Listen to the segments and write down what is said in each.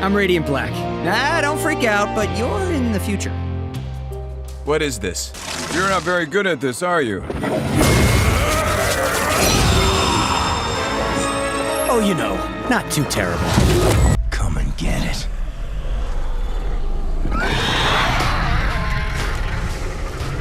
I'm Radiant Black. Don't freak out, but you're in the future. What is this? You're not very good at this, are you? Oh, you know, not too terrible. Come and get it.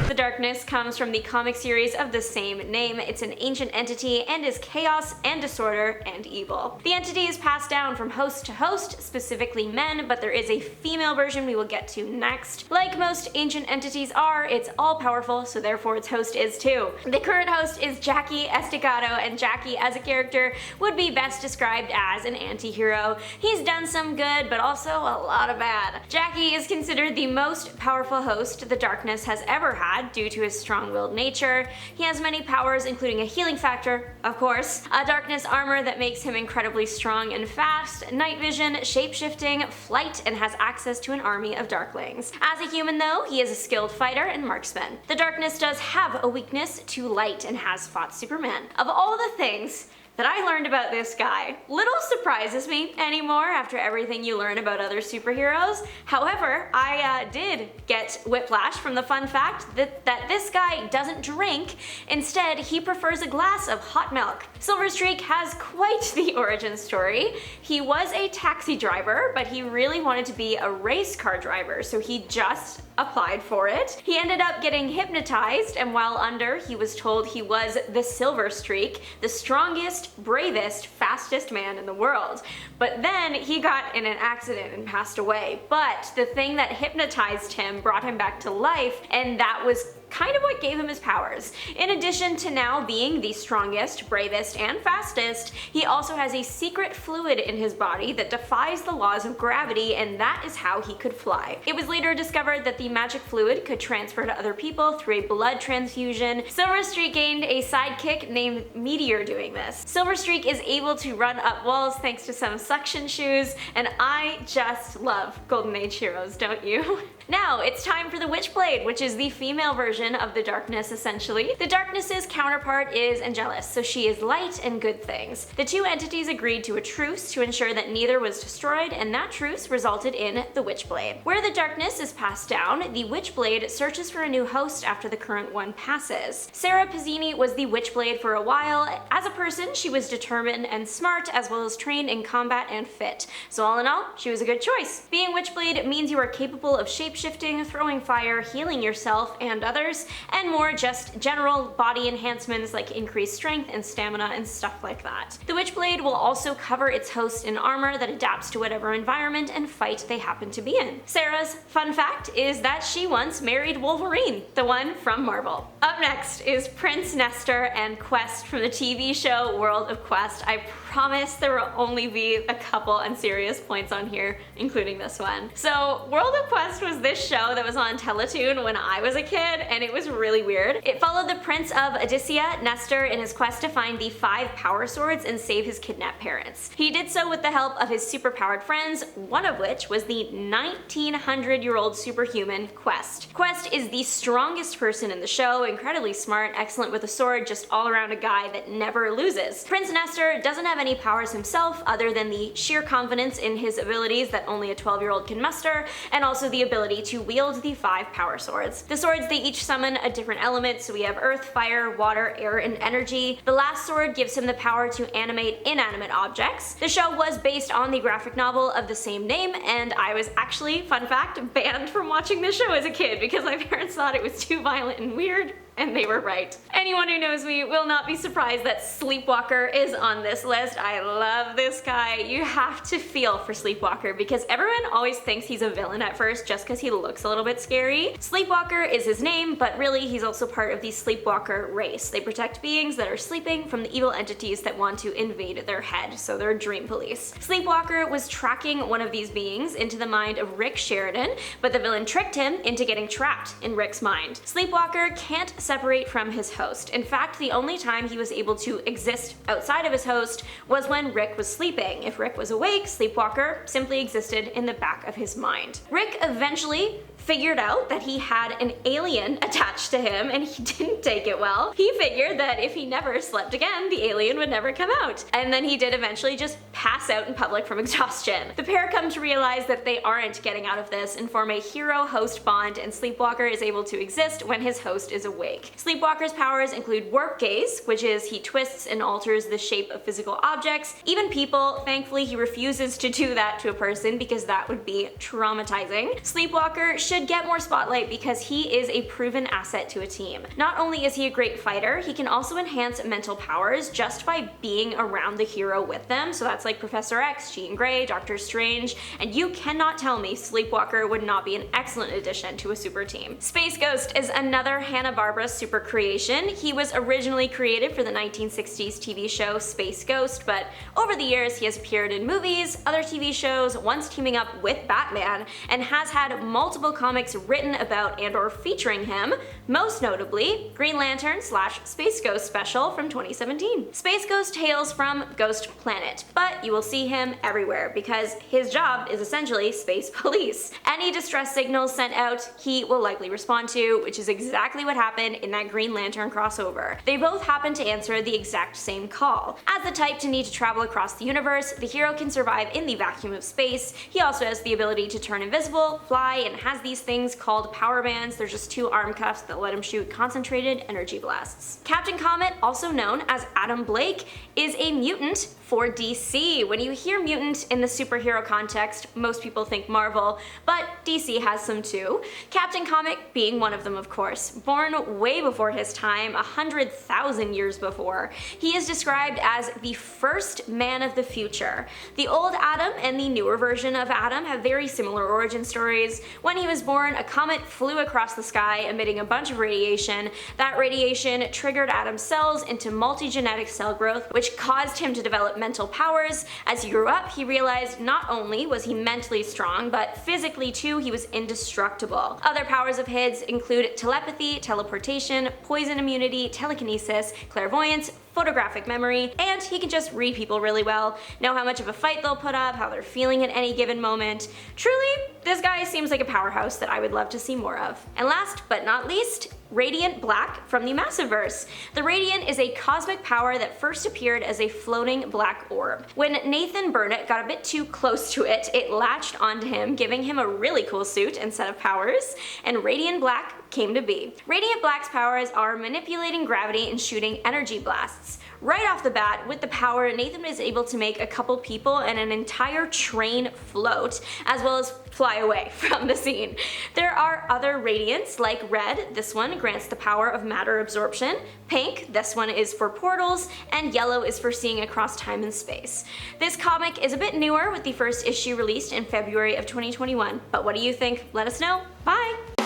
The darkness comes from the comic series of the same name. It's an ancient entity and is chaos and disorder and evil. The entity is passed down from host to host, specifically men, but there is a female version we will get to next. Like most ancient entities are, it's all-powerful, so therefore its host is too. The current host is Jackie Estacado, and Jackie as a character would be best described as an anti-hero. He's done some good, but also a lot of bad. Jackie is considered the most powerful host the darkness has ever had, due to his strong-willed nature. He has many powers, including a healing factor, of course, a darkness armor that makes him incredibly strong and fast, night vision, shape-shifting, flight, and has access to an army of darklings. As a human though, he is a skilled fighter and marksman. The darkness does have a weakness to light and has fought Superman. Of all the things that I learned about this guy, little surprises me anymore after everything you learn about other superheroes. However, I did get whiplash from the fun fact that this guy doesn't drink. Instead, he prefers a glass of hot milk. Silverstreak has quite the origin story. He was a taxi driver, but he really wanted to be a race car driver, so he just applied for it. He ended up getting hypnotized, and while under, he was told he was the Silverstreak, the strongest, bravest, fastest man in the world. But then he got in an accident and passed away. But the thing that hypnotized him brought him back to life, and that was kind of what gave him his powers. In addition to now being the strongest, bravest, and fastest, he also has a secret fluid in his body that defies the laws of gravity, and that is how he could fly. It was later discovered that the magic fluid could transfer to other people through a blood transfusion. Silverstreak gained a sidekick named Meteor doing this. Silverstreak is able to run up walls thanks to some suction shoes, and I just love Golden Age heroes, don't you? Now, it's time for the Witchblade, which is the female version of the darkness, essentially. The darkness's counterpart is Angelus, so she is light and good things. The two entities agreed to a truce to ensure that neither was destroyed, and that truce resulted in the Witchblade. Where the darkness is passed down, the Witchblade searches for a new host after the current one passes. Sarah Pizzini was the Witchblade for a while. As a person, she was determined and smart, as well as trained in combat and fit. So all in all, she was a good choice. Being Witchblade means you are capable of shape-shifting, throwing fire, healing yourself and others, and more just general body enhancements like increased strength and stamina and stuff like that. The Witchblade will also cover its host in armor that adapts to whatever environment and fight they happen to be in. Sarah's fun fact is that she once married Wolverine, the one from Marvel. Up next is Prince Nestor and Quest from the TV show World of Quest. I promise there will only be a couple unserious points on here, including this one. So World of Quest was this show that was on Teletoon when I was a kid, and it was really weird. It followed the Prince of Odyssia, Nestor, in his quest to find the 5 power swords and save his kidnapped parents. He did so with the help of his superpowered friends, one of which was the 1900-year-old superhuman Quest. Quest is the strongest person in the show, incredibly smart, excellent with a sword, just all around a guy that never loses. Prince Nestor doesn't have any powers himself other than the sheer confidence in his abilities that only a 12-year-old can muster, and also the ability to wield the 5 power swords. The swords, they each summon a different element, so we have earth, fire, water, air, and energy. The last sword gives him the power to animate inanimate objects. The show was based on the graphic novel of the same name, and I was actually, fun fact, banned from watching this show as a kid because my parents thought it was too violent and weird. And they were right. Anyone who knows me will not be surprised that Sleepwalker is on this list. I love this guy. You have to feel for Sleepwalker because everyone always thinks he's a villain at first just because he looks a little bit scary. Sleepwalker is his name, but really he's also part of the Sleepwalker race. They protect beings that are sleeping from the evil entities that want to invade their head, so they're dream police. Sleepwalker was tracking one of these beings into the mind of Rick Sheridan, but the villain tricked him into getting trapped in Rick's mind. Sleepwalker can't separate from his host. In fact, the only time he was able to exist outside of his host was when Rick was sleeping. If Rick was awake, Sleepwalker simply existed in the back of his mind. Rick eventually figured out that he had an alien attached to him and he didn't take it well. He figured that if he never slept again, the alien would never come out. And then he did eventually just pass out in public from exhaustion. The pair come to realize that they aren't getting out of this and form a hero-host bond, and Sleepwalker is able to exist when his host is awake. Sleepwalker's powers include warp gaze, which is he twists and alters the shape of physical objects, even people. Thankfully, he refuses to do that to a person because that would be traumatizing. Sleepwalker should get more spotlight because he is a proven asset to a team. Not only is he a great fighter, he can also enhance mental powers just by being around the hero with them. So that's like Professor X, Jean Grey, Doctor Strange, and you cannot tell me Sleepwalker would not be an excellent addition to a super team. Space Ghost is another Hanna-Barbera super creation. He was originally created for the 1960s TV show Space Ghost, but over the years he has appeared in movies, other TV shows, once teaming up with Batman, and has had multiple comics written about and or featuring him, most notably Green Lantern / Space Ghost special from 2017. Space Ghost hails from Ghost Planet, but you will see him everywhere because his job is essentially space police. Any distress signals sent out, he will likely respond to, which is exactly what happened in that Green Lantern crossover. They both happen to answer the exact same call. As the type to need to travel across the universe, the hero can survive in the vacuum of space. He also has the ability to turn invisible, fly, and has these things called power bands. There's just 2 arm cuffs that let him shoot concentrated energy blasts. Captain Comet, also known as Adam Blake, is a mutant for DC. When you hear mutant in the superhero context, most people think Marvel, but DC has some too. Captain Comet being one of them, of course. Born way before his time, 100,000 years before, he is described as the first man of the future. The old Adam and the newer version of Adam have very similar origin stories. When he was born, a comet flew across the sky emitting a bunch of radiation. That radiation triggered Adam's cells into multi-genetic cell growth, which caused him to develop mental powers. As he grew up, he realized not only was he mentally strong, but physically too, he was indestructible. Other powers of his include telepathy, teleportation, poison immunity, telekinesis, clairvoyance, photographic memory, and he can just read people really well, know how much of a fight they'll put up, how they're feeling at any given moment. Truly, this guy seems like a powerhouse that I would love to see more of. And last but not least, Radiant Black from the Massiverse. The Radiant is a cosmic power that first appeared as a floating black orb. When Nathan Burnett got a bit too close to it, it latched onto him, giving him a really cool suit and set of powers, and Radiant Black came to be. Radiant Black's powers are manipulating gravity and shooting energy blasts. Right off the bat, with the power, Nathan is able to make a couple people and an entire train float, as well as fly away from the scene. There are other Radiants, like Red, this one grants the power of matter absorption, Pink, this one is for portals, and Yellow is for seeing across time and space. This comic is a bit newer, with the first issue released in February of 2021, but what do you think? Let us know. Bye!